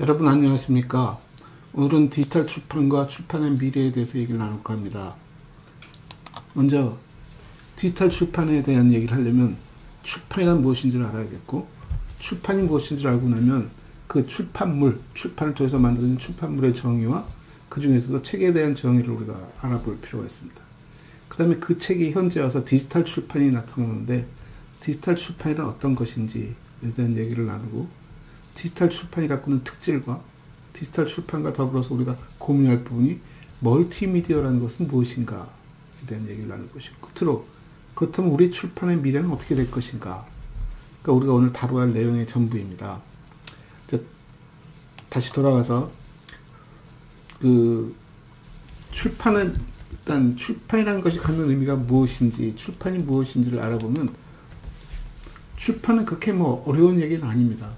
여러분 안녕하십니까? 오늘은 디지털 출판과 출판의 미래에 대해서 얘기를 나눌까 합니다. 먼저 디지털 출판에 대한 얘기를 하려면 출판이란 무엇인지를 알아야겠고, 출판이 무엇인지를 알고 나면 그 출판물, 출판을 통해서 만들어진 출판물의 정의와 그 중에서도 책에 대한 정의를 우리가 알아볼 필요가 있습니다. 그 다음에 그 책이 현재 와서 디지털 출판이 나타나는데 디지털 출판이란 어떤 것인지에 대한 얘기를 나누고, 디지털 출판이 갖고 있는 특질과 디지털 출판과 더불어서 우리가 고민할 부분이 멀티미디어라는 것은 무엇인가에 대한 얘기를 나눌 것이고, 끝으로 그렇다면 우리 출판의 미래는 어떻게 될 것인가, 그러니까 우리가 오늘 다뤄야 할 내용의 전부입니다. 다시 돌아가서 그 출판은 일단 출판이라는 것이 갖는 의미가 무엇인지, 출판이 무엇인지를 알아보면 출판은 그렇게 어려운 얘기는 아닙니다.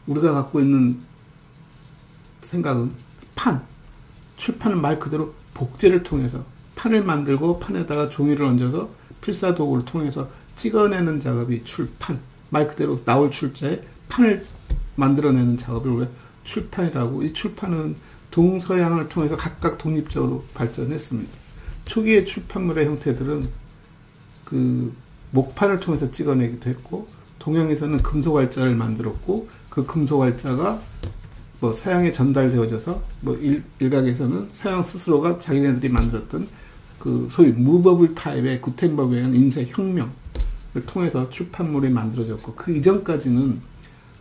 우리가 갖고 있는 생각은 출판은 말 그대로 복제를 통해서 판을 만들고 판에다가 종이를 얹어서 필사도구를 통해서 찍어내는 작업이 출판, 말 그대로 나올 출자에 판을 만들어내는 작업을 우리가 출판이라고. 이 출판은 동서양을 통해서 각각 독립적으로 발전했습니다. 초기의 출판물의 형태들은 그 목판을 통해서 찍어내기도 했고, 동양에서는 금속알자를 만들었고, 그 금속알자가 서양에 전달되어져서 일각에서는 서양 스스로가 자기네들이 만들었던 그 소위 무버블 타입의 구텐버그에 의한 인쇄 혁명을 통해서 출판물이 만들어졌고, 그 이전까지는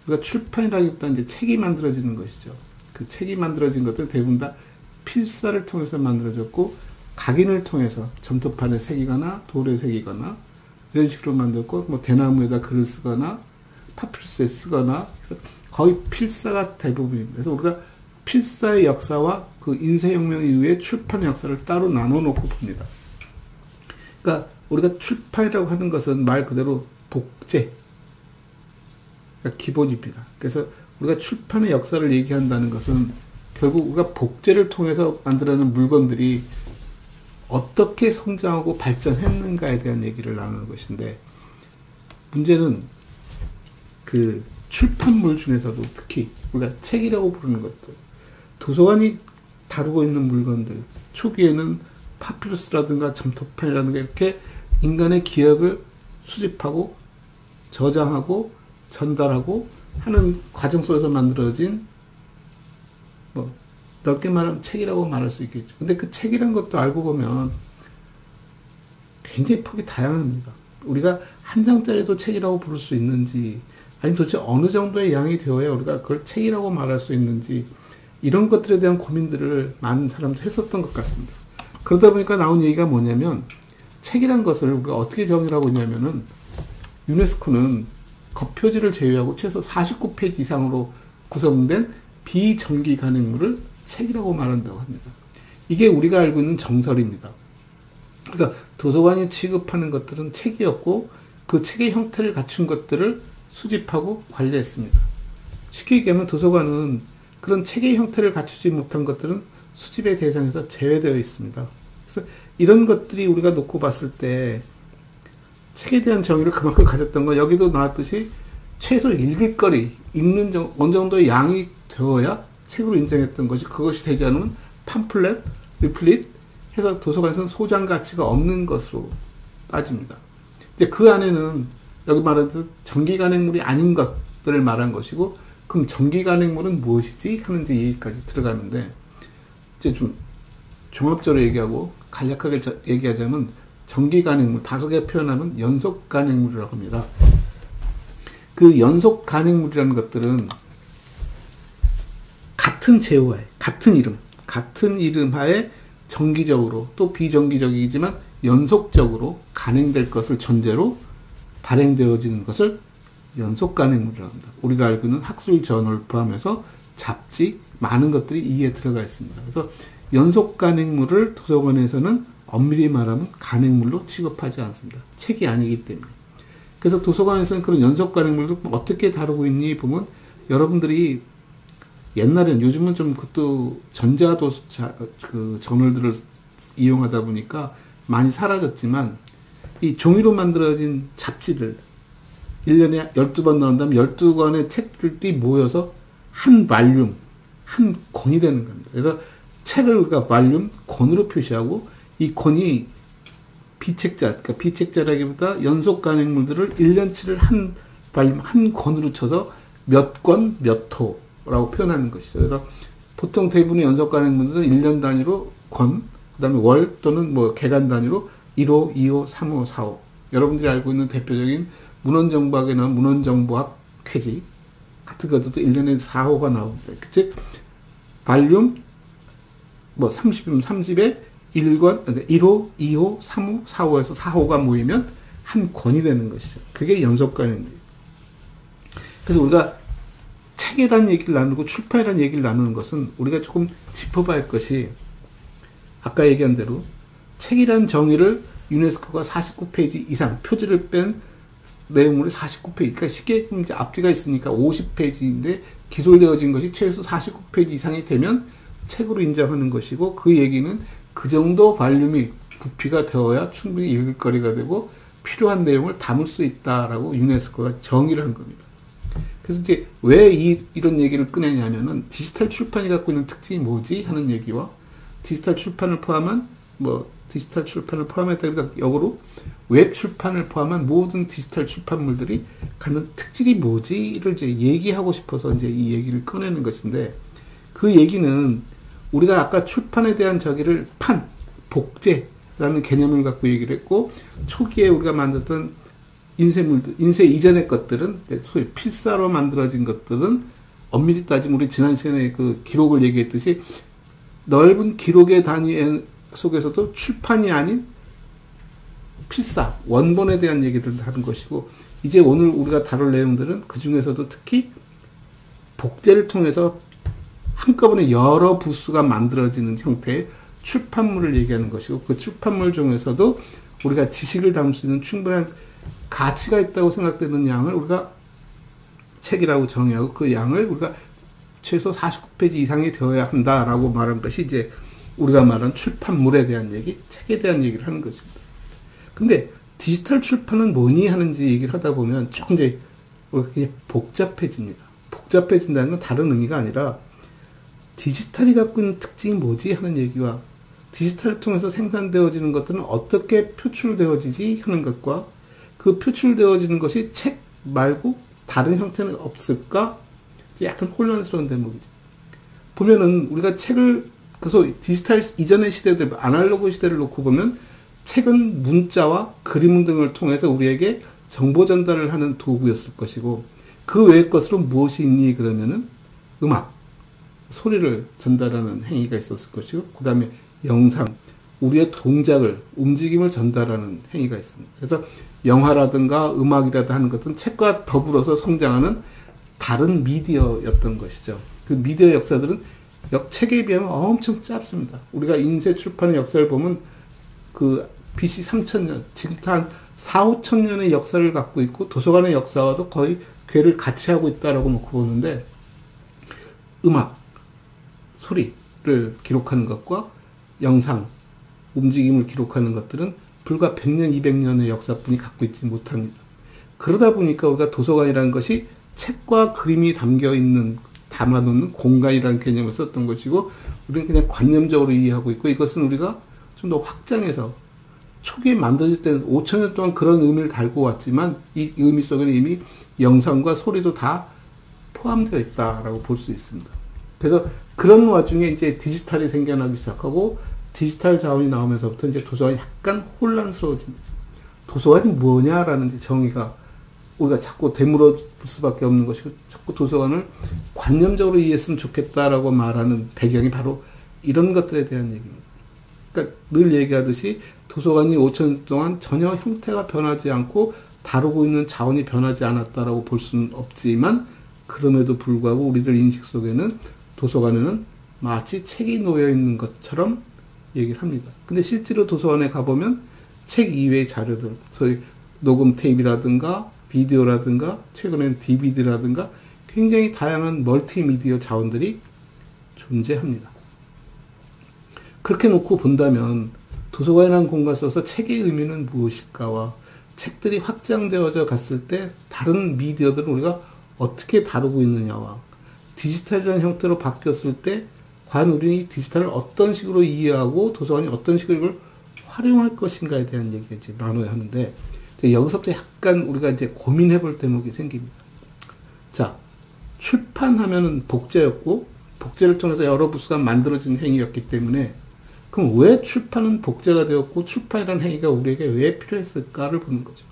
우리가 출판이라기보다 이제 책이 만들어지는 것이죠. 그 책이 만들어진 것들은 대부분 다 필사를 통해서 만들어졌고, 각인을 통해서 점토판에 새기거나 돌에 새기거나 이런 식으로 만들었고, 대나무에다 글을 쓰거나 파피루스에 쓰거나, 그래서 거의 필사가 대부분입니다. 그래서 우리가 필사의 역사와 그 인쇄혁명 이후의 출판의 역사를 따로 나눠 놓고 봅니다. 그러니까 우리가 출판이라고 하는 것은 말 그대로 복제가 기본입니다. 그래서 우리가 출판의 역사를 얘기한다는 것은 결국 우리가 복제를 통해서 만들어내는 물건들이 어떻게 성장하고 발전했는가에 대한 얘기를 나누는 것인데, 문제는 그 출판물 중에서도 특히 우리가 책이라고 부르는 것들, 도서관이 다루고 있는 물건들, 초기에는 파피루스라든가 점토판이라든가 이렇게 인간의 기억을 수집하고 저장하고 전달하고 하는 과정 속에서 만들어진, 넓게 말하면 책이라고 말할 수 있겠죠. 근데 그 책이라는 것도 알고 보면 굉장히 폭이 다양합니다. 우리가 한 장짜리도 책이라고 부를 수 있는지, 아니 도대체 어느 정도의 양이 되어야 우리가 그걸 책이라고 말할 수 있는지, 이런 것들에 대한 고민들을 많은 사람들이 했었던 것 같습니다. 그러다 보니까 나온 얘기가 뭐냐면, 책이란 것을 우리가 어떻게 정의를 하고 있냐면은, 유네스코는 겉표지를 제외하고 최소 49페이지 이상으로 구성된 비정기 간행물을 책이라고 말한다고 합니다. 이게 우리가 알고 있는 정설입니다. 그래서 도서관이 취급하는 것들은 책이었고, 그 책의 형태를 갖춘 것들을 수집하고 관리했습니다. 쉽게 얘기하면 도서관은 그런 책의 형태를 갖추지 못한 것들은 수집의 대상에서 제외되어 있습니다. 그래서 이런 것들이 우리가 놓고 봤을 때 책에 대한 정의를 그만큼 가졌던 건, 여기도 나왔듯이 최소 읽을 거리, 어느 정도의 양이 되어야 책으로 인정했던 것이, 그것이 되지 않으면 팜플렛, 리플릿 해서 도서관에서는 소장 가치가 없는 것으로 따집니다. 이제 그 안에는 여기 말하듯 정기 간행물이 아닌 것들을 말한 것이고, 그럼 정기 간행물은 무엇이지? 하는지 얘기까지 들어가는데, 이제 좀 종합적으로 얘기하고 간략하게 얘기하자면, 정기 간행물, 다르게 표현하면 연속 간행물이라고 합니다. 그 연속 간행물이라는 것들은 같은 제호하에, 같은 이름 하에 정기적으로 또 비정기적이지만 연속적으로 간행될 것을 전제로 발행되어지는 것을 연속 간행물이라고 합니다. 우리가 알고 있는 학술 저널 포함해서 잡지, 많은 것들이 이에 들어가 있습니다. 그래서 연속 간행물을 도서관에서는 엄밀히 말하면 간행물로 취급하지 않습니다. 책이 아니기 때문에. 그래서 도서관에서는 그런 연속 간행물도 어떻게 다루고 있니 보면, 여러분들이 옛날에는, 요즘은 좀 그것도 그 저널들을 이용하다 보니까 많이 사라졌지만, 이 종이로 만들어진 잡지들, 1년에 12번 나온다면 12권의 책들이 모여서 한 발륨, 한 권이 되는 겁니다. 그래서 책을 우리가 발륨, 권으로 표시하고 이 권이 비책자, 그러니까 비책자라기보다 연속 간행물들을 1년치를 한 발륨, 한 권으로 쳐서 몇 권, 몇 호라고 표현하는 것이죠. 그래서 보통 대부분의 연속 간행물들은 1년 단위로 권, 그 다음에 월 또는 뭐 개간 단위로 1호, 2호, 3호, 4호. 여러분들이 알고 있는 대표적인 문헌정보학에 나온 문헌정보학 쾌지 같은 것도 1년에 4호가 나옵니다. 즉, 발륨, 뭐 30이면 30에 1권, 그러니까 1호, 2호, 3호, 4호에서 4호가 모이면 한 권이 되는 것이죠. 그게 연속간입니다. 그래서 우리가 책이라는 얘기를 나누고 출판이라는 얘기를 나누는 것은 우리가 조금 짚어봐야 할 것이 아까 얘기한 대로 책이란 정의를 유네스코가 49페이지 이상 표지를 뺀 내용물이 49페이지, 그러니까 쉽게 이제 앞뒤가 있으니까 50페이지인데 기술되어진 것이 최소 49페이지 이상이 되면 책으로 인정하는 것이고, 그 얘기는 그 정도 발륨이 부피가 되어야 충분히 읽을 거리가 되고 필요한 내용을 담을 수 있다라고 유네스코가 정의를 한 겁니다. 그래서 이제 왜 이런 얘기를 꺼내냐면은 디지털 출판이 갖고 있는 특징이 뭐지 하는 얘기와 디지털 출판을 포함한 디지털 출판을 포함했다기보다 역으로 웹 출판을 포함한 모든 디지털 출판물들이 갖는 특질이 뭐지를 이제 얘기하고 싶어서 이제 이 얘기를 꺼내는 것인데, 그 얘기는 우리가 아까 출판에 대한 저기를 복제라는 개념을 갖고 얘기를 했고, 초기에 우리가 만들었던 인쇄물들, 인쇄 이전의 것들은 소위 필사로 만들어진 것들은 엄밀히 따지면 우리 지난 시간에 그 기록을 얘기했듯이 넓은 기록의 단위 속에서도 출판이 아닌 필사, 원본에 대한 얘기들을 하는 것이고, 이제 오늘 우리가 다룰 내용들은 그 중에서도 특히 복제를 통해서 한꺼번에 여러 부수가 만들어지는 형태의 출판물을 얘기하는 것이고, 그 출판물 중에서도 우리가 지식을 담을 수 있는 충분한 가치가 있다고 생각되는 양을 우리가 책이라고 정의하고, 그 양을 우리가 최소 49페이지 이상이 되어야 한다라고 말한 것이 이제 우리가 말한 출판물에 대한 얘기, 책에 대한 얘기를 하는 것입니다. 근데 디지털 출판은 뭐니 하는지 얘기를 하다 보면 조금 이제 복잡해집니다. 복잡해진다는 건 다른 의미가 아니라 디지털이 갖고 있는 특징이 뭐지 하는 얘기와 디지털을 통해서 생산되어지는 것들은 어떻게 표출되어지지 하는 것과 그 표출되어지는 것이 책 말고 다른 형태는 없을까? 약간 혼란스러운 대목이죠. 보면은 우리가 책을, 그래서 디지털 이전의 시대들, 아날로그 시대를 놓고 보면 책은 문자와 그림 등을 통해서 우리에게 정보 전달을 하는 도구였을 것이고, 그 외의 것으로 무엇이 있니? 그러면은 음악, 소리를 전달하는 행위가 있었을 것이고, 그 다음에 영상, 우리의 동작을, 움직임을 전달하는 행위가 있습니다. 그래서 영화라든가 음악이라든가 하는 것은 책과 더불어서 성장하는 다른 미디어였던 것이죠. 그 미디어 역사들은 책에 비하면 엄청 짧습니다. 우리가 인쇄 출판의 역사를 보면 그 BC 3000년, 지금 한 4, 5천년의 역사를 갖고 있고 도서관의 역사와도 거의 궤를 같이 하고 있다라고 놓고 보는데, 음악, 소리를 기록하는 것과 영상, 움직임을 기록하는 것들은 불과 100년, 200년의 역사뿐이 갖고 있지 못합니다. 그러다 보니까 우리가 도서관이라는 것이 책과 그림이 담겨있는, 담아놓는 공간이라는 개념을 썼던 것이고, 우리는 그냥 관념적으로 이해하고 있고, 이것은 우리가 좀 더 확장해서 초기에 만들어질 때는 5천년 동안 그런 의미를 달고 왔지만 이 의미 속에는 이미 영상과 소리도 다 포함되어 있다라고 볼 수 있습니다. 그래서 그런 와중에 이제 디지털이 생겨나기 시작하고 디지털 자원이 나오면서부터 이제 도서관이 약간 혼란스러워집니다. 도서관이 뭐냐라는 이제 정의가 우리가 자꾸 되물어 볼 수밖에 없는 것이고, 자꾸 도서관을 관념적으로 이해했으면 좋겠다라고 말하는 배경이 바로 이런 것들에 대한 얘기입니다. 그러니까 늘 얘기하듯이 도서관이 5천 동안 전혀 형태가 변하지 않고 다루고 있는 자원이 변하지 않았다라고 볼 수는 없지만, 그럼에도 불구하고 우리들 인식 속에는 도서관에는 마치 책이 놓여 있는 것처럼 얘기를 합니다. 근데 실제로 도서관에 가보면 책 이외의 자료들, 소위 녹음 테이프라든가 비디오라든가 최근엔 DVD라든가 굉장히 다양한 멀티미디어 자원들이 존재합니다. 그렇게 놓고 본다면 도서관이라는 공간에 있어서 책의 의미는 무엇일까와 책들이 확장되어져 갔을 때 다른 미디어들은 우리가 어떻게 다루고 있느냐와 디지털이라는 형태로 바뀌었을 때 과연 우리는 이 디지털을 어떤 식으로 이해하고 도서관이 어떤 식으로 이걸 활용할 것인가에 대한 얘기가 이제 나눠야 하는데, 여기서부터 약간 우리가 이제 고민해 볼 대목이 생깁니다. 자, 출판하면은 복제였고, 복제를 통해서 여러 부수가 만들어진 행위였기 때문에, 그럼 왜 출판은 복제가 되었고, 출판이라는 행위가 우리에게 왜 필요했을까를 보는 거죠.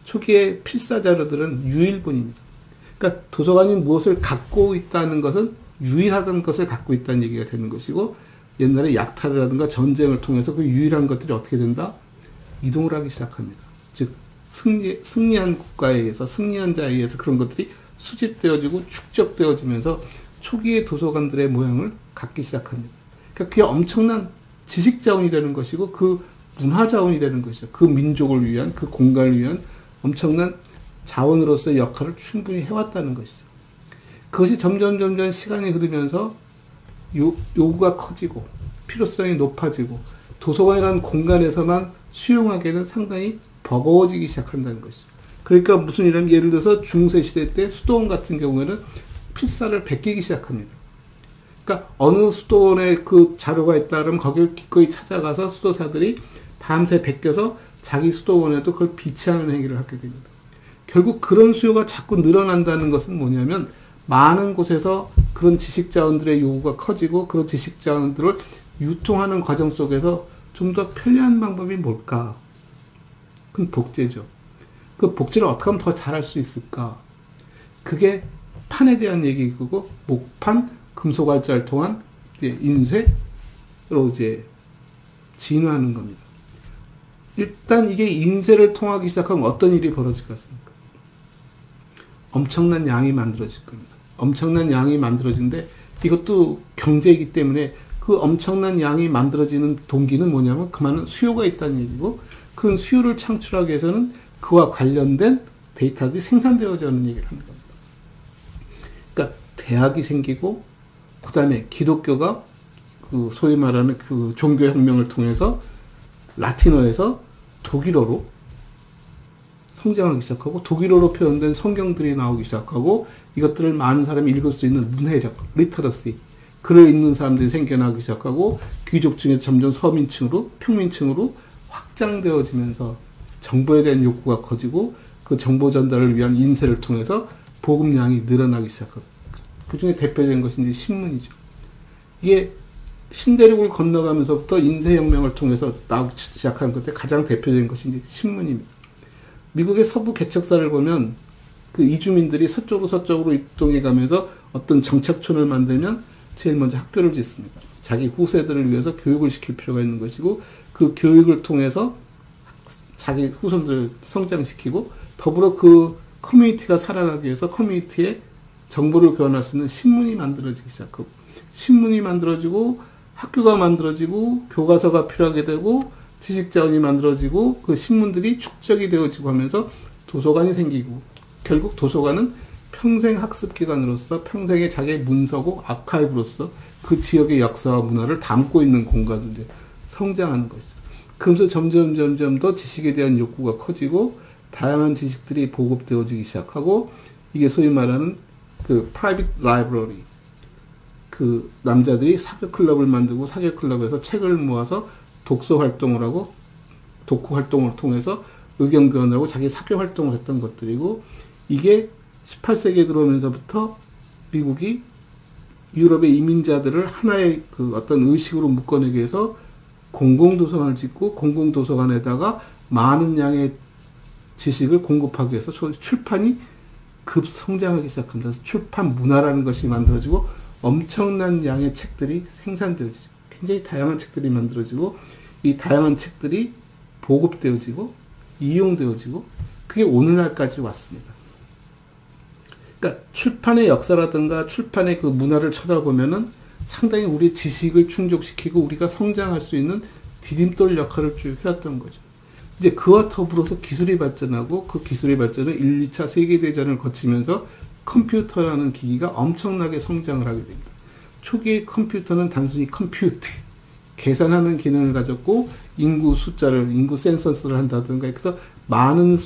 초기에 필사 자료들은 유일본입니다. 그러니까 도서관이 무엇을 갖고 있다는 것은 유일하던 것을 갖고 있다는 얘기가 되는 것이고, 옛날에 약탈이라든가 전쟁을 통해서 그 유일한 것들이 어떻게 된다? 이동을 하기 시작합니다. 즉 승리한 국가에 의해서, 승리한 자에 의해서 그런 것들이 수집되어지고 축적되어지면서 초기의 도서관들의 모양을 갖기 시작합니다. 그러니까 그게 엄청난 지식자원이 되는 것이고 그 문화자원이 되는 것이죠. 그 민족을 위한, 그 공간을 위한 엄청난 자원으로서의 역할을 충분히 해왔다는 것이죠. 그것이 점점 시간이 흐르면서 요구가 커지고 필요성이 높아지고 도서관이라는 공간에서만 수용하기에는 상당히 버거워지기 시작한다는 것이죠. 그러니까 무슨 일이냐면, 예를 들어서 중세시대 때 수도원 같은 경우에는 필사를 베끼기 시작합니다. 그러니까 어느 수도원에 그 자료가 있다 그러면 거기를 기꺼이 찾아가서 수도사들이 밤새 베껴서 자기 수도원에도 그걸 비치하는 행위를 하게 됩니다. 결국 그런 수요가 자꾸 늘어난다는 것은 뭐냐면, 많은 곳에서 그런 지식자원들의 요구가 커지고 그런 지식자원들을 유통하는 과정 속에서 좀 더 편리한 방법이 뭘까? 그건 복제죠. 그 복제를 어떻게 하면 더 잘할 수 있을까? 그게 판에 대한 얘기고, 목판, 금속알자를 통한 이제 인쇄로 이제 진화하는 겁니다. 일단 이게 인쇄를 통하기 시작하면 어떤 일이 벌어질 것 같습니까? 엄청난 양이 만들어질 겁니다. 엄청난 양이 만들어지는데, 이것도 경제이기 때문에 그 엄청난 양이 만들어지는 동기는 뭐냐면, 그 많은 수요가 있다는 얘기고, 그 수요를 창출하기 위해서는 그와 관련된 데이터들이 생산되어져 있는 얘기를 하는 겁니다. 그러니까 대학이 생기고, 그 다음에 기독교가 그 소위 말하는 그 종교혁명을 통해서 라틴어에서 독일어로 성장하기 시작하고, 독일어로 표현된 성경들이 나오기 시작하고, 이것들을 많은 사람이 읽을 수 있는 문해력, 리터러시, 글을 읽는 사람들이 생겨나기 시작하고, 귀족 중에 점점 서민층으로, 평민층으로 확장되어지면서 정보에 대한 욕구가 커지고, 그 정보 전달을 위한 인쇄를 통해서 보급량이 늘어나기 시작하고, 그 중에 대표적인 것이 이제 신문이죠. 이게 신대륙을 건너가면서부터 인쇄혁명을 통해서 나오기 시작한 것에 가장 대표적인 것이 이제 신문입니다. 미국의 서부 개척사를 보면 그 이주민들이 서쪽으로 이동해 가면서 어떤 정착촌을 만들면 제일 먼저 학교를 짓습니다. 자기 후세들을 위해서 교육을 시킬 필요가 있는 것이고, 그 교육을 통해서 자기 후손들을 성장시키고, 더불어 그 커뮤니티가 살아가기 위해서 커뮤니티에 정보를 교환할 수 있는 신문이 만들어지기 시작하고, 신문이 만들어지고 학교가 만들어지고 교과서가 필요하게 되고 지식자원이 만들어지고 그 신문들이 축적이 되어지고 하면서 도서관이 생기고, 결국 도서관은 평생 학습기관으로서 평생의 자기의 문서고 아카이브로서 그 지역의 역사와 문화를 담고 있는 공간으로 이제 성장하는 것이죠. 그러면서 점점 더 지식에 대한 욕구가 커지고 다양한 지식들이 보급되어지기 시작하고, 이게 소위 말하는 그 프라이빗 라이브러리, 그 남자들이 사교 클럽을 만들고 사교 클럽에서 책을 모아서 독서 활동을 하고 독후 활동을 통해서 의견 교환하고 자기 사교 활동을 했던 것들이고, 이게 18세기에 들어오면서부터 미국이 유럽의 이민자들을 하나의 그 어떤 의식으로 묶어내기 위해서 공공도서관을 짓고, 공공도서관에다가 많은 양의 지식을 공급하기 위해서 출판이 급성장하기 시작합니다. 그래서 출판 문화라는 것이 만들어지고 엄청난 양의 책들이 생산되어지고, 굉장히 다양한 책들이 만들어지고, 이 다양한 책들이 보급되어지고 이용되어지고, 그게 오늘날까지 왔습니다. 그러니까 출판의 역사라든가 출판의 그 문화를 쳐다보면은 상당히 우리의 지식을 충족시키고 우리가 성장할 수 있는 디딤돌 역할을 쭉 해왔던 거죠. 이제 그와 더불어서 기술이 발전하고, 그 기술의 발전은 1, 2차 세계대전을 거치면서 컴퓨터라는 기기가 엄청나게 성장을 하게 됩니다. 초기의 컴퓨터는 단순히 컴퓨트, 계산하는 기능을 가졌고, 인구 센서스를 한다든가, 그래서 많은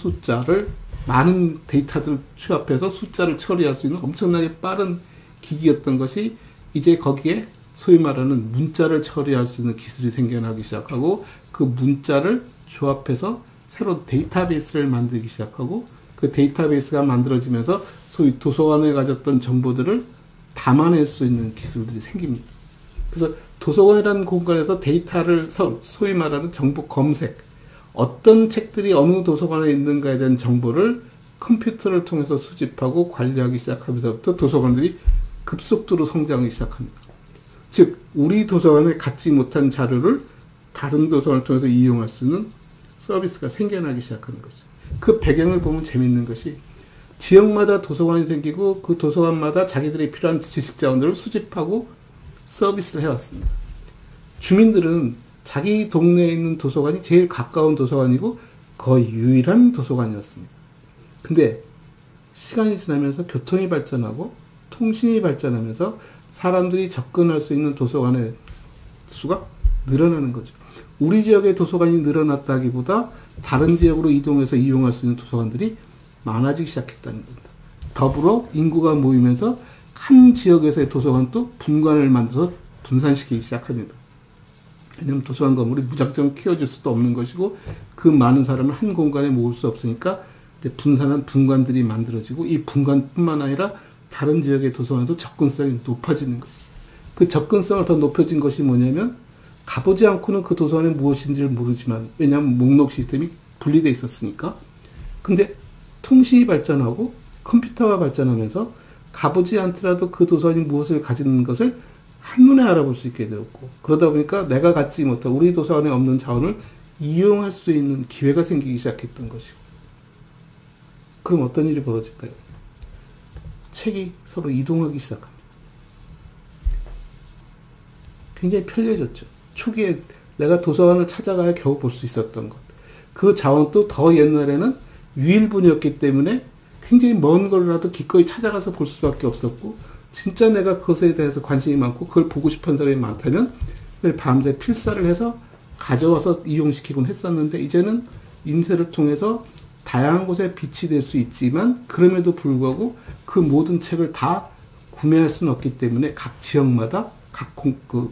데이터들을 취합해서 숫자를 처리할 수 있는 엄청나게 빠른 기기였던 것이 이제 거기에 소위 말하는 문자를 처리할 수 있는 기술이 생겨나기 시작하고 그 문자를 조합해서 새로 데이터베이스를 만들기 시작하고 그 데이터베이스가 만들어지면서 소위 도서관에 가졌던 정보들을 담아낼 수 있는 기술들이 생깁니다. 그래서 도서관이라는 공간에서 데이터를 소위 말하는 정보 검색, 어떤 책들이 어느 도서관에 있는가에 대한 정보를 컴퓨터를 통해서 수집하고 관리하기 시작하면서부터 도서관들이 급속도로 성장하기 시작합니다. 즉 우리 도서관에 갖지 못한 자료를 다른 도서관을 통해서 이용할 수 있는 서비스가 생겨나기 시작하는 거죠. 그 배경을 보면 재밌는 것이 지역마다 도서관이 생기고 그 도서관마다 자기들이 필요한 지식 자원들을 수집하고 서비스를 해왔습니다. 주민들은 자기 동네에 있는 도서관이 제일 가까운 도서관이고 거의 유일한 도서관이었습니다. 근데 시간이 지나면서 교통이 발전하고 통신이 발전하면서 사람들이 접근할 수 있는 도서관의 수가 늘어나는 거죠. 우리 지역의 도서관이 늘어났다기보다 다른 지역으로 이동해서 이용할 수 있는 도서관들이 많아지기 시작했다는 겁니다. 더불어 인구가 모이면서 한 지역에서의 도서관도 분관을 만들어서 분산시키기 시작합니다. 왜냐하면 도서관 건물이 무작정 키워질 수도 없는 것이고 그 많은 사람을 한 공간에 모을 수 없으니까 분산한 분관들이 만들어지고 이 분관뿐만 아니라 다른 지역의 도서관에도 접근성이 높아지는 거죠. 그 접근성을 더 높여진 것이 뭐냐면 가보지 않고는 그 도서관이 무엇인지를 모르지만 왜냐하면 목록 시스템이 분리되어 있었으니까. 근데 통신이 발전하고 컴퓨터가 발전하면서 가보지 않더라도 그 도서관이 무엇을 가지는 것을 한눈에 알아볼 수 있게 되었고 그러다 보니까 내가 갖지 못한 우리 도서관에 없는 자원을 이용할 수 있는 기회가 생기기 시작했던 것이고 그럼 어떤 일이 벌어질까요? 책이 서로 이동하기 시작합니다. 굉장히 편리해졌죠. 초기에 내가 도서관을 찾아가야 겨우 볼 수 있었던 것. 그 자원도 더 옛날에는 유일본이었기 때문에 굉장히 먼 걸라도 기꺼이 찾아가서 볼 수밖에 없었고 진짜 내가 그것에 대해서 관심이 많고 그걸 보고 싶은 사람이 많다면 밤새 필사를 해서 가져와서 이용시키곤 했었는데 이제는 인쇄를 통해서 다양한 곳에 비치될 수 있지만 그럼에도 불구하고 그 모든 책을 다 구매할 수는 없기 때문에 각 지역마다 각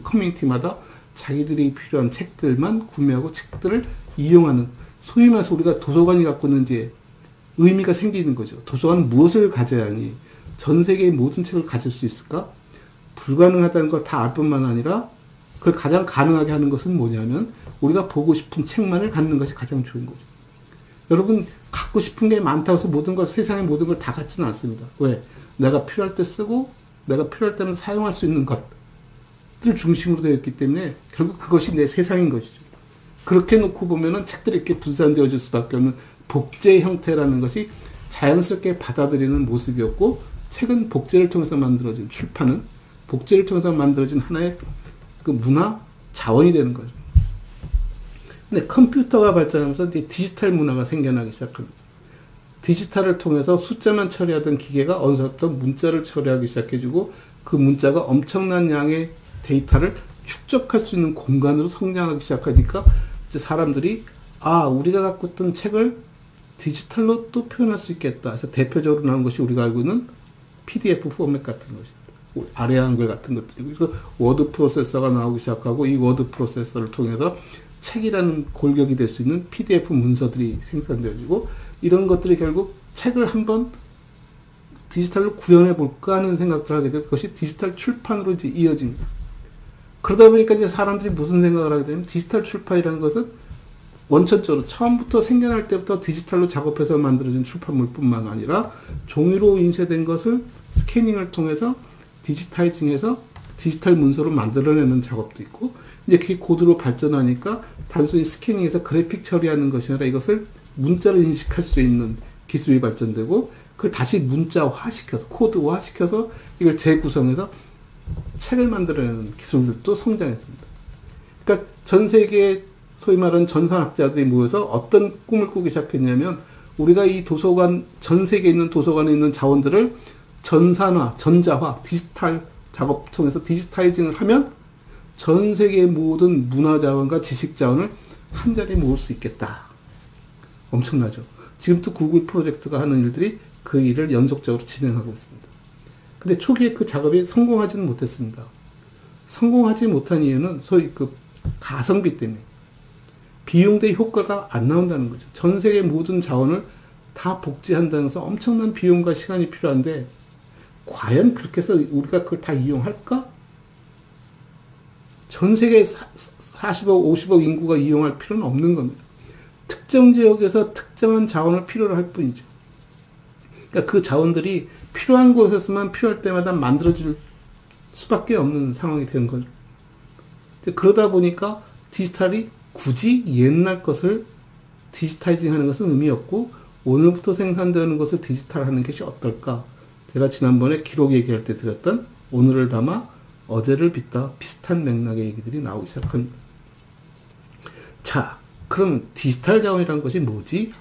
커뮤니티마다 자기들이 필요한 책들만 구매하고 책들을 이용하는 소위 말해서 우리가 도서관이 갖고 있는 이제 의미가 생기는 거죠. 도서관은 무엇을 가져야 하니 전 세계의 모든 책을 가질 수 있을까? 불가능하다는 거 다 알 뿐만 아니라 그걸 가장 가능하게 하는 것은 뭐냐면 우리가 보고 싶은 책만을 갖는 것이 가장 좋은 거죠. 여러분 갖고 싶은 게 많다고 해서 모든 걸 세상의 모든 걸 다 갖지는 않습니다. 왜? 내가 필요할 때 쓰고 내가 필요할 때는 사용할 수 있는 것들 중심으로 되어 있기 때문에 결국 그것이 내 세상인 것이죠. 그렇게 놓고 보면은 책들이 이렇게 분산되어질 수밖에 없는 복제 형태라는 것이 자연스럽게 받아들이는 모습이었고 책은 복제를 통해서 만들어진 출판은 복제를 통해서 만들어진 하나의 그 문화 자원이 되는 거죠. 근데 컴퓨터가 발전하면서 이제 디지털 문화가 생겨나기 시작합니다. 디지털을 통해서 숫자만 처리하던 기계가 어느새부터 문자를 처리하기 시작해주고 그 문자가 엄청난 양의 데이터를 축적할 수 있는 공간으로 성장하기 시작하니까 이제 사람들이 우리가 갖고 있던 책을 디지털로 또 표현할 수 있겠다. 그래서 대표적으로 나온 것이 우리가 알고 있는 PDF 포맷 같은 것입니다. 아래 한글 같은 것들이고 그래서 워드 프로세서가 나오기 시작하고 이 워드 프로세서를 통해서 책이라는 골격이 될 수 있는 PDF 문서들이 생산되어지고 이런 것들이 결국 책을 한번 디지털로 구현해 볼까 하는 생각들을 하게 되고 그것이 디지털 출판으로 이제 이어집니다. 그러다 보니까 이제 사람들이 무슨 생각을 하게 되면 디지털 출판이라는 것은 원천적으로 처음부터 생겨날 때부터 디지털로 작업해서 만들어진 출판물뿐만 아니라 종이로 인쇄된 것을 스캐닝을 통해서 디지타이징해서 디지털 문서로 만들어내는 작업도 있고 이제 그게 고도로 발전하니까 단순히 스캐닝해서 그래픽 처리하는 것이 아니라 이것을 문자를 인식할 수 있는 기술이 발전되고 그걸 다시 문자화시켜서 코드화시켜서 이걸 재구성해서 책을 만들어내는 기술들도 성장했습니다. 그러니까 전 세계의 소위 말하는 전산학자들이 모여서 어떤 꿈을 꾸기 시작했냐면 우리가 이 도서관, 전 세계에 있는 도서관에 있는 자원들을 전산화, 전자화, 디지털 작업 통해서 디지타이징을 하면 전 세계의 모든 문화 자원과 지식 자원을 한 자리에 모을 수 있겠다. 엄청나죠. 지금도 구글 프로젝트가 하는 일들이 그 일을 연속적으로 진행하고 있습니다. 근데 초기에 그 작업이 성공하지는 못했습니다. 성공하지 못한 이유는 소위 그 가성비 때문에 비용 대 효과가 안 나온다는 거죠. 전 세계 모든 자원을 다 복제한다는 것은 엄청난 비용과 시간이 필요한데 과연 그렇게 해서 우리가 그걸 다 이용할까? 전 세계 40억, 50억 인구가 이용할 필요는 없는 겁니다. 특정 지역에서 특정한 자원을 필요로 할 뿐이죠. 그러니까 그 자원들이 필요한 곳에서만 필요할 때마다 만들어질 수밖에 없는 상황이 된 거죠. 그러다 보니까 디지털이 굳이 옛날 것을 디지타이징 하는 것은 의미 없고 오늘부터 생산되는 것을 디지털하는 것이 어떨까? 제가 지난번에 기록 얘기할 때 드렸던 오늘을 담아 어제를 빚다 비슷한 맥락의 얘기들이 나오기 시작합니다. 자, 그럼 디지털 자원이라는 것이 뭐지?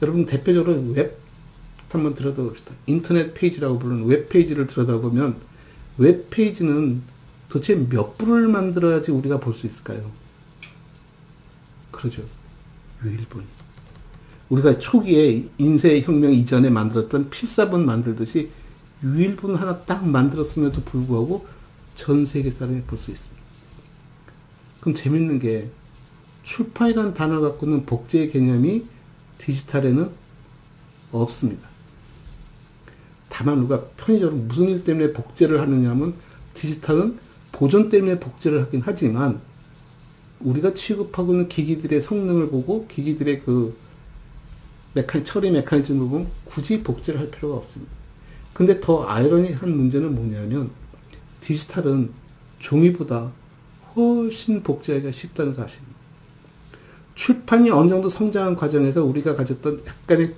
여러분 대표적으로 웹 한번 들여다봅시다. 인터넷 페이지라고 부르는 웹 페이지를 들여다보면 웹 페이지는 도대체 몇 불을 만들어야지 우리가 볼 수 있을까요? 그러죠. 유일분. 우리가 초기에 인쇄혁명 이전에 만들었던 필사본 만들듯이 유일분 하나 딱 만들었음에도 불구하고 전 세계 사람이 볼 수 있습니다. 그럼 재밌는 게 출판이라는 단어를 갖고 있는 복제의 개념이 디지털에는 없습니다. 다만 우리가 편의적으로 무슨 일 때문에 복제를 하느냐 하면 디지털은 보존 때문에 복제를 하긴 하지만 우리가 취급하고 있는 기기들의 성능을 보고 기기들의 그 처리 메커니즘을 보면 굳이 복제를 할 필요가 없습니다. 근데 더 아이러니한 문제는 뭐냐면 디지털은 종이보다 훨씬 복제하기가 쉽다는 사실입니다. 출판이 어느 정도 성장한 과정에서 우리가 가졌던 약간의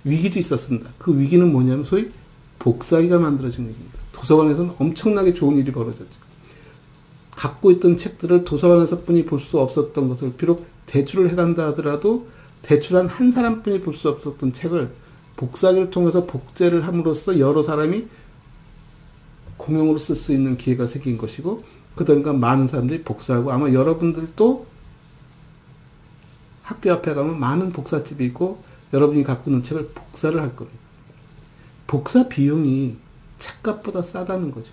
위기도 있었습니다. 그 위기는 뭐냐면 소위 복사기가 만들어진 얘기입니다. 도서관에서는 엄청나게 좋은 일이 벌어졌죠. 갖고 있던 책들을 도서관에서뿐이 볼 수 없었던 것을 비록 대출을 해간다 하더라도 대출한 한 사람뿐이 볼 수 없었던 책을 복사기를 통해서 복제를 함으로써 여러 사람이 공용으로 쓸 수 있는 기회가 생긴 것이고 그러니까 많은 사람들이 복사하고 아마 여러분들도 학교 앞에 가면 많은 복사집이 있고 여러분이 갖고 있는 책을 복사를 할 겁니다. 복사 비용이 책값보다 싸다는 거죠.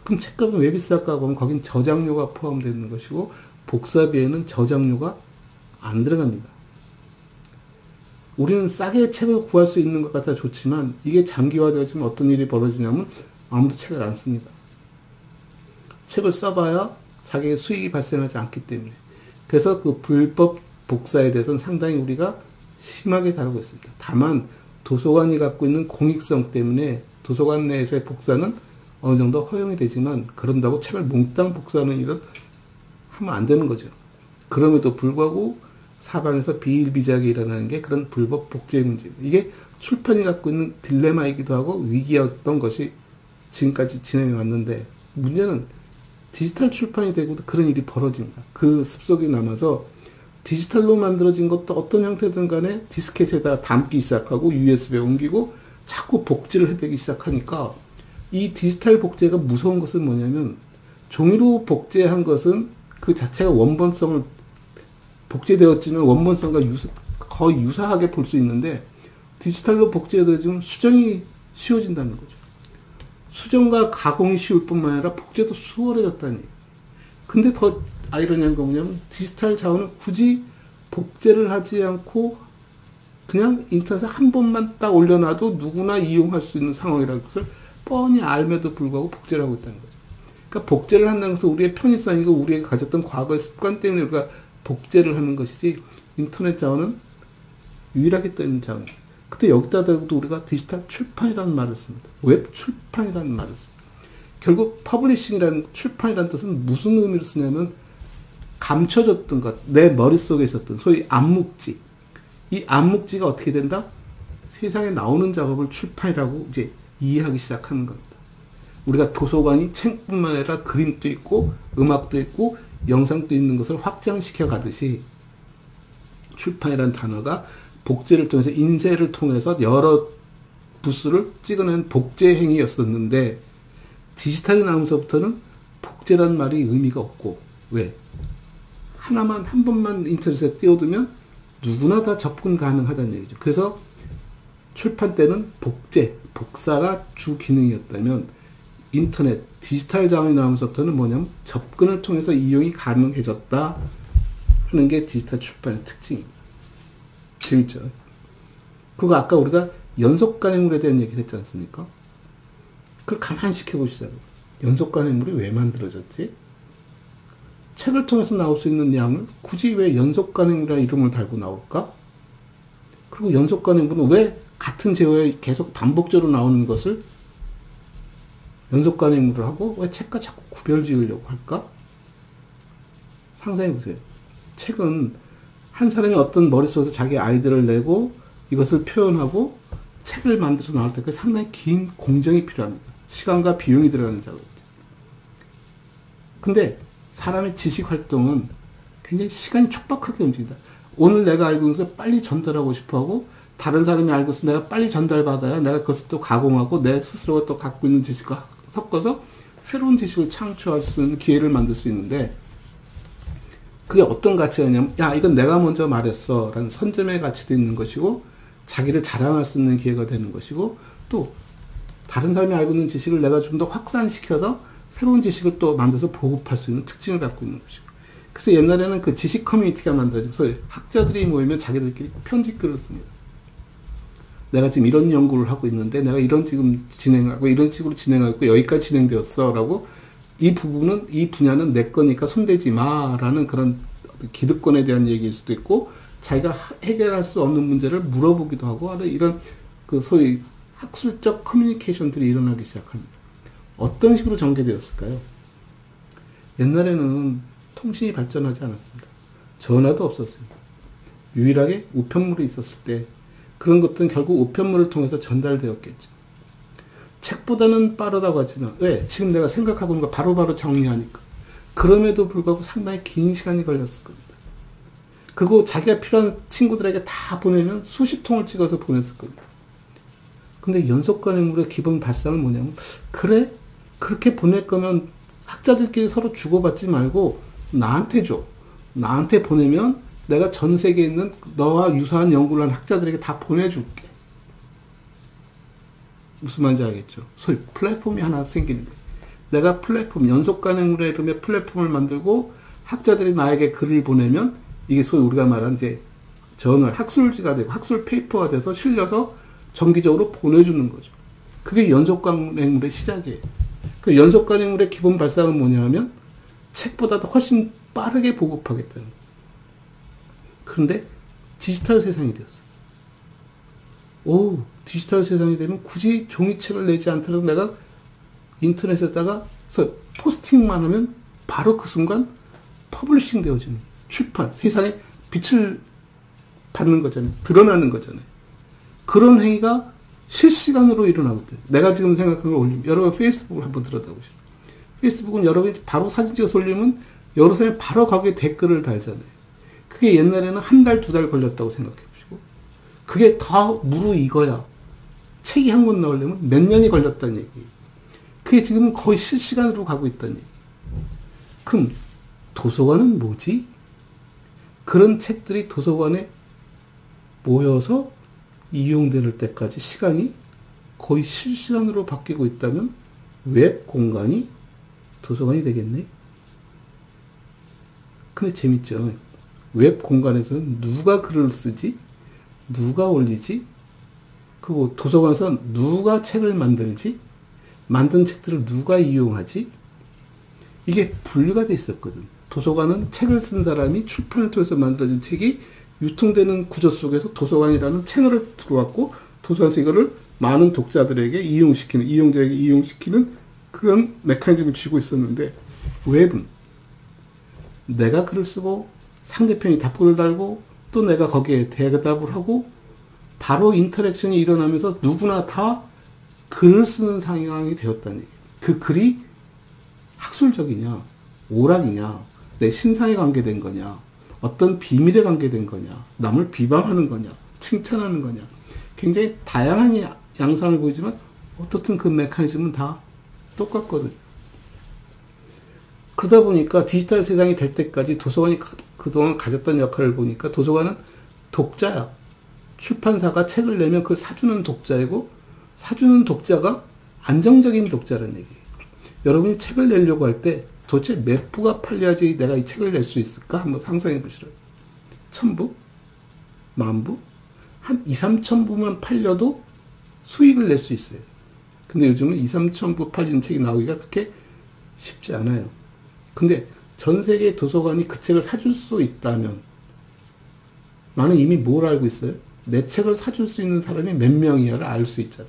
그럼 책값은 왜 비쌀까 하면 거긴 저장료가 포함되어 있는 것이고 복사비에는 저장료가 안 들어갑니다. 우리는 싸게 책을 구할 수 있는 것 같아 좋지만 이게 장기화되어지면 어떤 일이 벌어지냐면 아무도 책을 안 씁니다. 책을 써봐야 자기의 수익이 발생하지 않기 때문에. 그래서 그 불법 복사에 대해서는 상당히 우리가 심하게 다루고 있습니다. 다만 도서관이 갖고 있는 공익성 때문에 도서관 내에서의 복사는 어느 정도 허용이 되지만 그런다고 책을 몽땅 복사하는 일은 하면 안 되는 거죠. 그럼에도 불구하고 사방에서 비일비재하게 일어나는 게 그런 불법 복제 문제입니다. 이게 출판이 갖고 있는 딜레마이기도 하고 위기였던 것이 지금까지 진행해 왔는데 문제는 디지털 출판이 되고도 그런 일이 벌어집니다. 그 습속에 남아서 디지털로 만들어진 것도 어떤 형태든 간에 디스켓에다 담기 시작하고 USB에 옮기고 자꾸 복제를 해대기 시작하니까 이 디지털 복제가 무서운 것은 뭐냐면 종이로 복제한 것은 그 자체가 원본성을 복제되었지만 원본성과 거의 유사하게 볼 수 있는데 디지털로 복제되어지면 수정이 쉬워진다는 거죠. 수정과 가공이 쉬울 뿐만 아니라 복제도 수월해졌다는 얘기예요. 근데 더 아이러니한 건 뭐냐면 디지털 자원은 굳이 복제를 하지 않고 그냥 인터넷에 한 번만 딱 올려놔도 누구나 이용할 수 있는 상황이라는 것을 뻔히 알면도 불구하고 복제를 하고 있다는 거죠. 그러니까 복제를 한다는 것은 우리의 편의성이고 우리가 가졌던 과거의 습관 때문에 우리가 복제를 하는 것이지 인터넷 자원은 유일하게 떠 있는 자원입니다. 근데 여기다 대고도 우리가 디지털 출판이라는 말을 씁니다. 웹 출판이라는 말을 씁니다. 결국 퍼블리싱이라는 출판이라는 뜻은 무슨 의미로 쓰냐면 감춰졌던 것, 내 머릿속에 있었던 소위 암묵지. 이 암묵지가 어떻게 된다? 세상에 나오는 작업을 출판이라고 이제 이해하기 시작하는 겁니다. 우리가 도서관이 책뿐만 아니라 그림도 있고 음악도 있고 영상도 있는 것을 확장시켜 가듯이 출판이라는 단어가 복제를 통해서 인쇄를 통해서 여러 부수를 찍어낸 복제 행위였었는데 디지털이 나오면서부터는 복제라는 말이 의미가 없고 왜? 하나만 한 번만 인터넷에 띄워두면 누구나 다 접근 가능하다는 얘기죠. 그래서 출판 때는 복제, 복사가 주 기능이었다면 인터넷, 디지털 자원이 나오면서부터는 뭐냐면 접근을 통해서 이용이 가능해졌다 하는 게 디지털 출판의 특징입니다. 재밌죠? 그리고 아까 우리가 연속 간행물에 대한 얘기를 했지 않습니까? 그걸 가만히 지켜보시자고요. 연속 간행물이 왜 만들어졌지? 책을 통해서 나올 수 있는 양을 굳이 왜 연속 간행물이라는 이름을 달고 나올까? 그리고 연속 간행물은 왜 같은 제어에 계속 반복적으로 나오는 것을 연속 간행물을 하고 왜 책과 자꾸 구별 지으려고 할까? 상상해 보세요. 책은 한 사람이 어떤 머릿속에서 자기 아이디어를 내고 이것을 표현하고 책을 만들어서 나올 때까지 상당히 긴 공정이 필요합니다. 시간과 비용이 들어가는 작업이죠. 근데 사람의 지식 활동은 굉장히 시간이 촉박하게 움직인다. 오늘 내가 알고 있는 것을 빨리 전달하고 싶어 하고 다른 사람이 알고 있어 내가 빨리 전달받아야 내가 그것을 또 가공하고 내 스스로가 또 갖고 있는 지식과 섞어서 새로운 지식을 창출할 수 있는 기회를 만들 수 있는데 그게 어떤 가치가 있냐면 야 이건 내가 먼저 말했어 라는 선점의 가치도 있는 것이고 자기를 자랑할 수 있는 기회가 되는 것이고 또 다른 사람이 알고 있는 지식을 내가 좀 더 확산시켜서 새로운 지식을 또 만들어서 보급할 수 있는 특징을 갖고 있는 것이고 그래서 옛날에는 그 지식 커뮤니티가 만들어지고 소위 학자들이 모이면 자기들끼리 편집글을 씁니다. 내가 지금 이런 연구를 하고 있는데 내가 이런 지금 진행하고 이런 식으로 진행하고 여기까지 진행되었어 라고 이 부분은 이 분야는 내 거니까 손대지 마 라는 그런 기득권에 대한 얘기일 수도 있고 자기가 해결할 수 없는 문제를 물어보기도 하고 이런 그 소위 학술적 커뮤니케이션들이 일어나기 시작합니다. 어떤 식으로 전개되었을까요? 옛날에는 통신이 발전하지 않았습니다. 전화도 없었습니다. 유일하게 우편물이 있었을 때 그런 것들은 결국 우편물을 통해서 전달되었겠죠. 책보다는 빠르다고 하지만 왜? 지금 내가 생각하고 있는 거 바로바로 정리하니까. 그럼에도 불구하고 상당히 긴 시간이 걸렸을 겁니다. 그리고 자기가 필요한 친구들에게 다 보내면 수십 통을 찍어서 보냈을 겁니다. 근데 연속 간행물의 기본 발상은 뭐냐면 그래? 그렇게 보낼 거면 학자들끼리 서로 주고받지 말고 나한테 줘. 나한테 보내면 내가 전 세계에 있는 너와 유사한 연구를 한 학자들에게 다 보내줄게. 무슨 말인지 알겠죠? 소위 플랫폼이 하나 생기는 거예요. 내가 플랫폼, 연속 간행물의 이름의 플랫폼을 만들고 학자들이 나에게 글을 보내면 이게 소위 우리가 말하는 이제 저널, 학술지가 되고 학술 페이퍼가 돼서 실려서 정기적으로 보내주는 거죠. 그게 연속 간행물의 시작이에요. 그 연속 간행물의 기본 발상은 뭐냐 하면 책보다도 훨씬 빠르게 보급하겠다는 거예요. 그런데 디지털 세상이 되었어요. 디지털 세상이 되면 굳이 종이책을 내지 않더라도 내가 인터넷에다가 포스팅만 하면 바로 그 순간 퍼블리싱 되어지는 출판, 세상에 빛을 받는 거잖아요. 드러나는 거잖아요. 그런 행위가 실시간으로 일어나고 있대요. 내가 지금 생각한 걸 올리면 여러분 페이스북을 한번 들여다보시죠. 페이스북은 여러분이 바로 사진 찍어서 올리면 여러 사람이 바로 거기에 댓글을 달잖아요. 그게 옛날에는 한 달, 두 달 걸렸다고 생각해 보시고 그게 다 무르익어야 책이 한 권 나오려면 몇 년이 걸렸다는 얘기예요. 그게 지금은 거의 실시간으로 가고 있다는 얘기예요. 그럼 도서관은 뭐지? 그런 책들이 도서관에 모여서 이용될 때까지 시간이 거의 실시간으로 바뀌고 있다면 웹 공간이 도서관이 되겠네? 근데 재밌죠? 웹 공간에서는 누가 글을 쓰지? 누가 올리지? 그리고 도서관에서는 누가 책을 만들지? 만든 책들을 누가 이용하지? 이게 분리가 돼 있었거든. 도서관은 책을 쓴 사람이 출판을 통해서 만들어진 책이 유통되는 구조 속에서 도서관이라는 채널을 들어왔고 도서관에서 이거를 많은 독자들에게 이용시키는, 이용자에게 이용시키는 그런 메커니즘을 쥐고 있었는데 웹은 내가 글을 쓰고 상대편이 답글을 달고 또 내가 거기에 대답을 하고 바로 인터랙션이 일어나면서 누구나 다 글을 쓰는 상황이 되었다는 얘기예요. 그 글이 학술적이냐, 오락이냐, 내 신상에 관계된 거냐, 어떤 비밀에 관계된 거냐, 남을 비방하는 거냐, 칭찬하는 거냐, 굉장히 다양한 양상을 보이지만 어떻든 그 메커니즘은 다 똑같거든. 그러다 보니까 디지털 세상이 될 때까지 도서관이 그동안 가졌던 역할을 보니까 도서관은 독자야. 출판사가 책을 내면 그걸 사주는 독자이고 사주는 독자가 안정적인 독자라는 얘기예요. 여러분이 책을 내려고 할 때 도대체 몇 부가 팔려야지 내가 이 책을 낼 수 있을까? 한번 상상해 보시라고요. 1000부? 10,000부? 한 2, 3천 부만 팔려도 수익을 낼 수 있어요. 근데 요즘은 2, 3천 부 팔리는 책이 나오기가 그렇게 쉽지 않아요. 근데 전 세계 도서관이 그 책을 사줄 수 있다면 나는 이미 뭘 알고 있어요? 내 책을 사줄 수 있는 사람이 몇 명이야를 알 수 있잖아.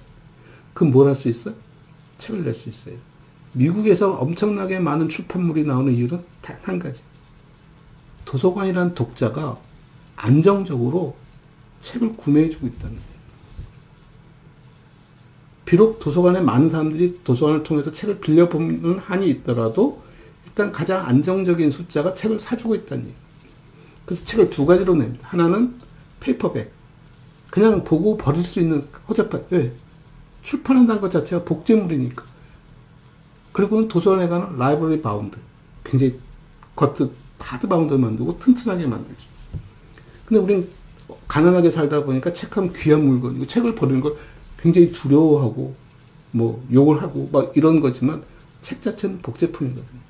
그럼 뭘 할 수 있어? 책을 낼 수 있어요. 미국에서 엄청나게 많은 출판물이 나오는 이유는 단 한 가지. 도서관이라는 독자가 안정적으로 책을 구매해주고 있다는 거예요. 비록 도서관에 많은 사람들이 도서관을 통해서 책을 빌려보는 한이 있더라도 일단 가장 안정적인 숫자가 책을 사주고 있다는 얘기예요. 그래서 책을 두 가지로 냅니다. 하나는 페이퍼백. 그냥 보고 버릴 수 있는 허접한, 왜? 출판한다는 것 자체가 복제물이니까. 그리고는 도서관에 가는 라이브러리 바운드. 굉장히 하드바운드 만들고 튼튼하게 만들죠. 근데 우린 가난하게 살다 보니까 책하면 귀한 물건이고 책을 버리는 걸 굉장히 두려워하고 뭐 욕을 하고 막 이런 거지만 책 자체는 복제품이거든요.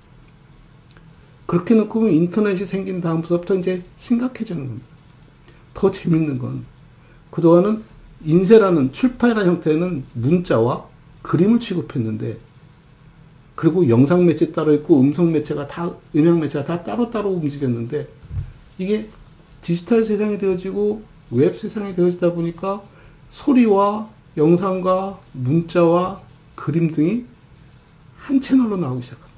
그렇게 놓고 보면 인터넷이 생긴 다음부터 이제 심각해지는 겁니다. 더 재밌는 건 그동안은 인쇄라는 출판이라는 형태는 문자와 그림을 취급했는데 그리고 영상 매체 따로 있고 음성 매체가 다 음향 매체가 다 따로따로 움직였는데 이게 디지털 세상이 되어지고 웹 세상이 되어지다 보니까 소리와 영상과 문자와 그림 등이 한 채널로 나오기 시작합니다.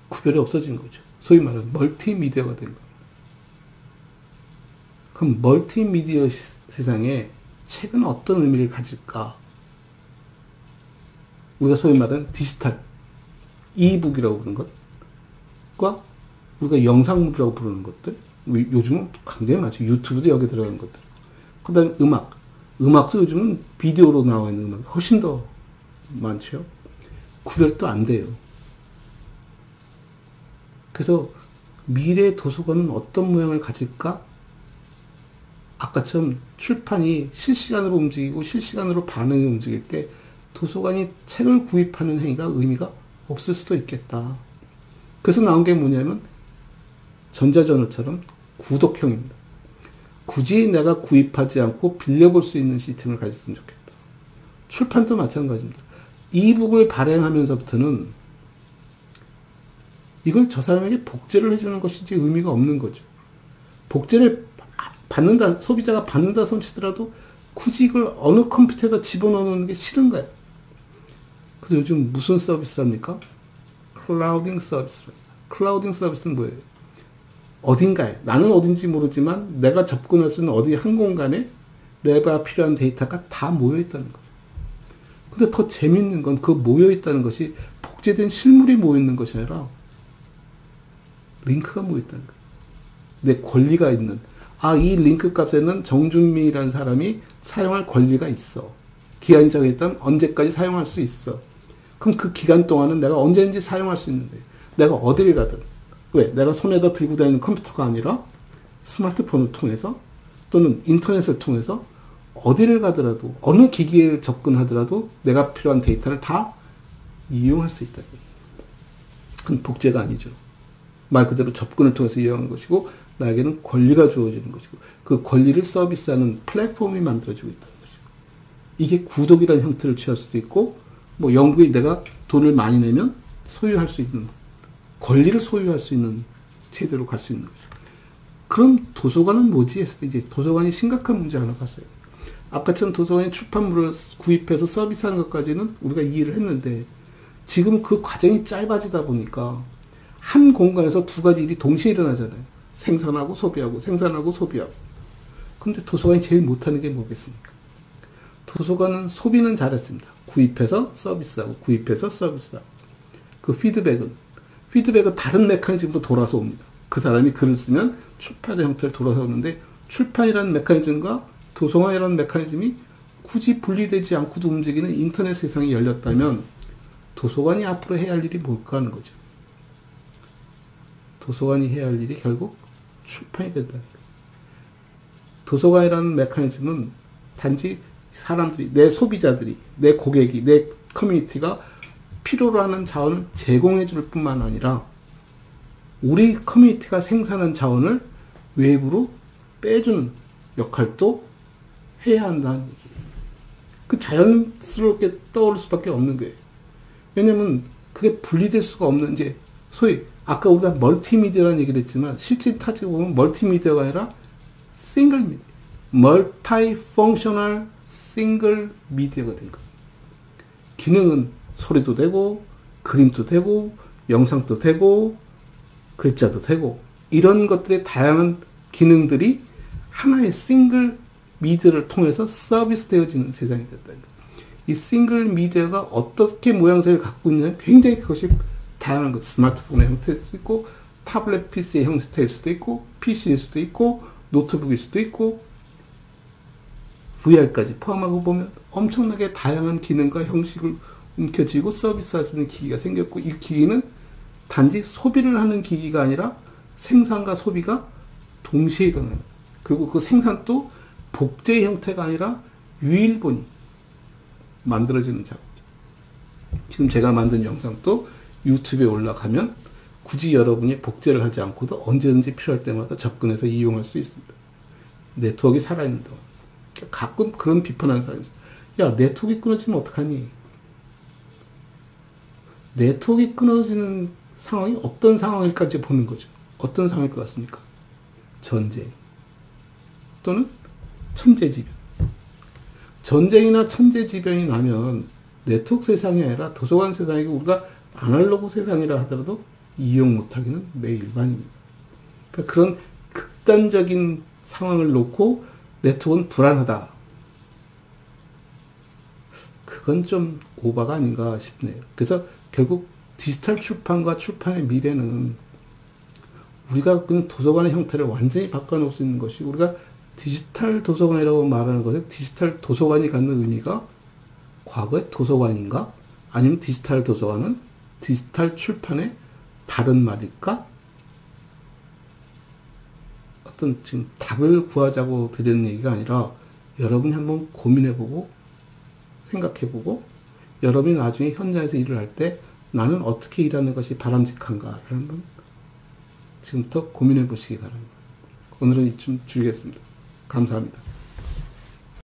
구별이 없어진 거죠. 소위 말하는 멀티미디어가 된 겁니다. 그럼 멀티미디어 세상에 책은 어떤 의미를 가질까? 우리가 소위 말하는 디지털, 이북이라고 부르는 것과 우리가 영상물이라고 부르는 것들, 요즘은 굉장히 많죠. 유튜브도 여기 들어가는 것들. 그 다음에 음악도 요즘은 비디오로 나와 있는 음악이 훨씬 더 많죠. 구별도 안 돼요. 그래서 미래 도서관은 어떤 모양을 가질까? 아까처럼 출판이 실시간으로 움직이고 실시간으로 반응이 움직일 때 도서관이 책을 구입하는 행위가 의미가 없을 수도 있겠다. 그래서 나온 게 뭐냐면 전자저널처럼 구독형입니다. 굳이 내가 구입하지 않고 빌려볼 수 있는 시스템을 가졌으면 좋겠다. 출판도 마찬가지입니다. 이북을 발행하면서부터는 이걸 저 사람에게 복제를 해주는 것이지 의미가 없는 거죠. 복제를 받는다, 소비자가 받는다 손치더라도 굳이 이걸 어느 컴퓨터에다 집어넣는 게 싫은 거예요. 그래서 요즘 무슨 서비스를 합니까? 클라우딩 서비스를. 클라우딩 서비스는 뭐예요? 어딘가에, 나는 어딘지 모르지만 내가 접근할 수 있는 어디 한 공간에 내가 필요한 데이터가 다 모여있다는 거예요. 근데 더 재밌는 건 그 모여있다는 것이 복제된 실물이 모여있는 것이 아니라 링크가 모여있다는 거예요. 내 권리가 있는, 이 링크 값에는 정준민이라는 사람이 사용할 권리가 있어. 기한이 정해졌다면 언제까지 사용할 수 있어. 그럼 그 기간 동안은 내가 언제든지 사용할 수 있는데, 내가 어디를 가든, 왜? 내가 손에다 들고 다니는 컴퓨터가 아니라 스마트폰을 통해서 또는 인터넷을 통해서 어디를 가더라도 어느 기기에 접근하더라도 내가 필요한 데이터를 다 이용할 수 있다. 그건 복제가 아니죠. 말 그대로 접근을 통해서 이용하는 것이고 나에게는 권리가 주어지는 것이고 그 권리를 서비스하는 플랫폼이 만들어지고 있다는 것이고 이게 구독이라는 형태를 취할 수도 있고 뭐 영국에 내가 돈을 많이 내면 소유할 수 있는 권리를 소유할 수 있는 제도로 갈 수 있는 거죠. 그럼 도서관은 뭐지? 했을 때 이제 도서관이 심각한 문제 하나 봤어요. 아까처럼 도서관이 출판물을 구입해서 서비스하는 것까지는 우리가 이해를 했는데 지금 그 과정이 짧아지다 보니까 한 공간에서 두 가지 일이 동시에 일어나잖아요. 생산하고 소비하고 생산하고 소비하고. 근데 도서관이 제일 못하는 게 뭐겠습니까? 도서관은 소비는 잘했습니다. 구입해서 서비스하고 구입해서 서비스하고. 그 피드백은 다른 메커니즘으로 돌아서 옵니다. 그 사람이 글을 쓰면 출판의 형태를 돌아서 오는데 출판이라는 메커니즘과 도서관이라는 메커니즘이 굳이 분리되지 않고도 움직이는 인터넷 세상이 열렸다면 도서관이 앞으로 해야 할 일이 뭘까 하는 거죠. 도서관이 해야 할 일이 결국 출판이 된다. 도서관이라는 메커니즘은 단지 사람들이, 내 소비자들이, 내 고객이, 내 커뮤니티가 필요로 하는 자원을 제공해 줄 뿐만 아니라 우리 커뮤니티가 생산한 자원을 외부로 빼주는 역할도 해야 한다는 얘기예요. 그 자연스럽게 떠오를 수밖에 없는 거예요. 왜냐면 그게 분리될 수가 없는, 이제 소위 아까 우리가 멀티미디어라는 얘기를 했지만 실제 따지고 보면 멀티미디어가 아니라 싱글 미디어, 멀티 펑셔널 싱글 미디어가 된 거예요. 기능은 소리도 되고 그림도 되고 영상도 되고 글자도 되고 이런 것들의 다양한 기능들이 하나의 싱글 미디어를 통해서 서비스 되어지는 세상이 됐다. 이 싱글 미디어가 어떻게 모양새를 갖고 있느냐, 굉장히 그것이 다양한 것, 스마트폰의 형태일 수도 있고 타블렛 PC의 형태일 수도 있고 PC일 수도 있고 노트북일 수도 있고 VR까지 포함하고 보면 엄청나게 다양한 기능과 형식을 움켜쥐고 서비스할 수 있는 기기가 생겼고, 이 기기는 단지 소비를 하는 기기가 아니라 생산과 소비가 동시에 일어나는, 그리고 그 생산도 복제의 형태가 아니라 유일본이 만들어지는 작업. 지금 제가 만든 영상도 유튜브에 올라가면 굳이 여러분이 복제를 하지 않고도 언제든지 필요할 때마다 접근해서 이용할 수 있습니다. 네트워크가 살아있는 동안. 가끔 그런 비판하는 사람이 있어요. 야, 네트워크가 끊어지면 어떡하니? 네트워크가 끊어지는 상황이 어떤 상황일까지 보는 거죠. 어떤 상황일 것 같습니까? 전쟁 또는 천재지변. 전쟁이나 천재지변이 나면 네트워크 세상이 아니라 도서관 세상이고 우리가 아날로그 세상이라 하더라도 이용 못하기는 매일 일반입니다. 그러니까 그런 극단적인 상황을 놓고 네트워크는 불안하다. 그건 좀 오바가 아닌가 싶네요. 그래서 결국 디지털 출판과 출판의 미래는 우리가 그냥 도서관의 형태를 완전히 바꿔놓을 수 있는 것이, 우리가 디지털 도서관이라고 말하는 것에 디지털 도서관이 갖는 의미가 과거의 도서관인가? 아니면 디지털 도서관은 디지털 출판의 다른 말일까? 어떤 지금 답을 구하자고 드리는 얘기가 아니라 여러분이 한번 고민해보고 생각해보고 여러분이 나중에 현장에서 일을 할 때 나는 어떻게 일하는 것이 바람직한가라는 건 지금부터 고민해 보시기 바랍니다. 오늘은 이쯤 줄이겠습니다. 감사합니다.